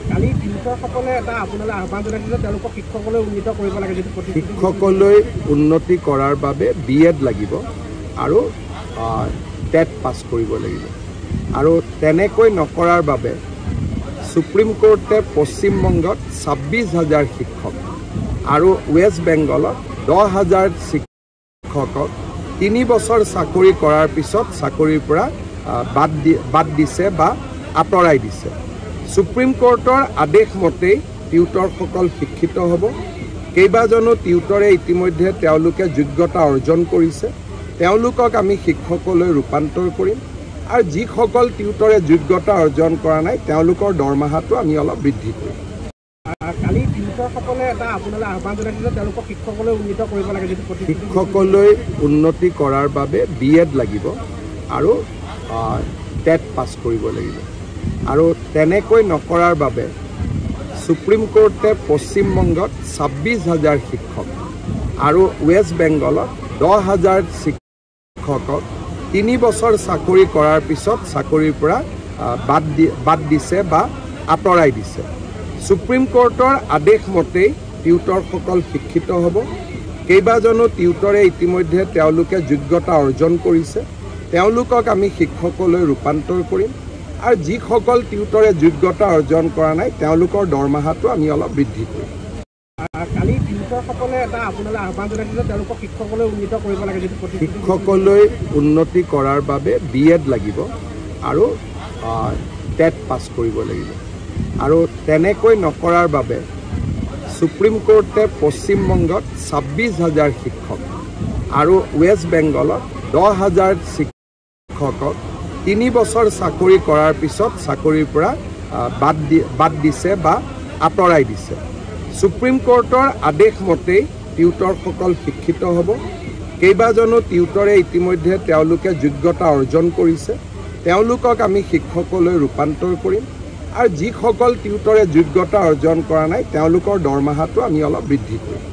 কালি টিউটৰসকলে এটা আপোনালৈ আহ্বান জনাইছে যে তেওঁলোকক শিক্ষকলৈ উন্নীত কৰিব লাগে যদি শিক্ষকলৈ উন্নতি কৰাৰ বাবে BEd লাগিব আৰু টেট পাছ কৰিব লাগিব আৰু তেনেকৈ নকৰাৰ বাবে সুপ্ৰিম কোৰ্টে পশ্চিমবংগত 26,000 শিক্ষক আৰু ৱেষ্ট বেংগলত 10,000 শিক্ষকক 3 বছৰ চাকৰি কৰাৰ পিছত চাকৰিৰ পৰা বাদ দিছে বা আঁতৰাই দিছে। সুপ্ৰিম কোৰ্টৰ আদেশ মতেই টিউটৰসকল শিক্ষিত হ'ব। কেইবাজনো টিউটৰে ইতিমধ্যে তেওঁলোকে যোগ্যতা অৰ্জন কৰিছে, তেওঁলোকক আমি শিক্ষকলৈ ৰূপান্তৰ কৰিম আৰু যিসকল টিউটৰে যোগ্যতা অৰ্জন কৰা নাই তেওঁলোকৰ দৰমহাটো আমি অলপ বৃদ্ধি কৰিম। কালি টিউটৰসকলে এটা আপোনালৈ আহ্বান জনাইছে যে তেওঁলোকক শিক্ষকলৈ উন্নীত কৰিব লাগে যদি শিক্ষকলৈ উন্নতি কৰাৰ বাবে BEd লাগিব আৰু টেট পাছ কৰিব লাগিব আৰু তেনেকৈ নকৰাৰ বাবে সুপ্ৰিম কোৰ্টে পশ্চিমবংগত 26,000 শিক্ষক আৰু ৱেষ্ট বেংগলত 10,000 শিক্ষকক 3 বছৰ চাকৰি কৰাৰ পিছত চাকৰিৰ পৰা বাদ দিছে বা আঁতৰাই দিছে। সুপ্ৰিম কোৰ্টৰ আদেশ মতেই টিউটৰসকল শিক্ষিত হ'ব। কেইবাজনো টিউটৰে ইতিমধ্যে তেওঁলোকে যোগ্যতা অৰ্জন কৰিছে, তেওঁলোকক আমি শিক্ষকলৈ ৰূপান্তৰ কৰিম আৰু যিসকল টিউটৰে যোগ্যতা অৰ্জন কৰা নাই তেওঁলোকৰ দৰমহাটো আমি অলপ বৃদ্ধি কৰিম। কালি টিউটৰসকলে এটা আপোনালৈ আহ্বান জনাইছে যে তেওঁলোকক শিক্ষকলৈ উন্নীত কৰিব লাগে যদি শিক্ষকলৈ উন্নতি কৰাৰ বাবে BEd লাগিব আৰু টেট পাছ কৰিব লাগিব আৰু তেনেকৈ নকৰাৰ বাবে সুপ্ৰিম কোৰ্টে পশ্চিমবংগত 26,000 শিক্ষক আৰু ৱেষ্ট বেংগলত 10,000 শিক্ষকক 3 বছৰ চাকৰি কৰাৰ পিছত চাকৰিৰ পৰা বাদ দিছে বা আঁতৰাই দিছে। সুপ্ৰিম কোৰ্টৰ আদেশ মতেই টিউটৰসকল শিক্ষিত হ'ব। কেইবাজনো টিউটৰে ইতিমধ্যে তেওঁলোকে যোগ্যতা অৰ্জন কৰিছে, তেওঁলোকক আমি শিক্ষকলৈ ৰূপান্তৰ কৰিম আৰু যিসকল টিউটৰে যোগ্যতা অৰ্জন কৰা নাই তেওঁলোকৰ দৰমহাটো আমি অলপ বৃদ্ধি কৰিম।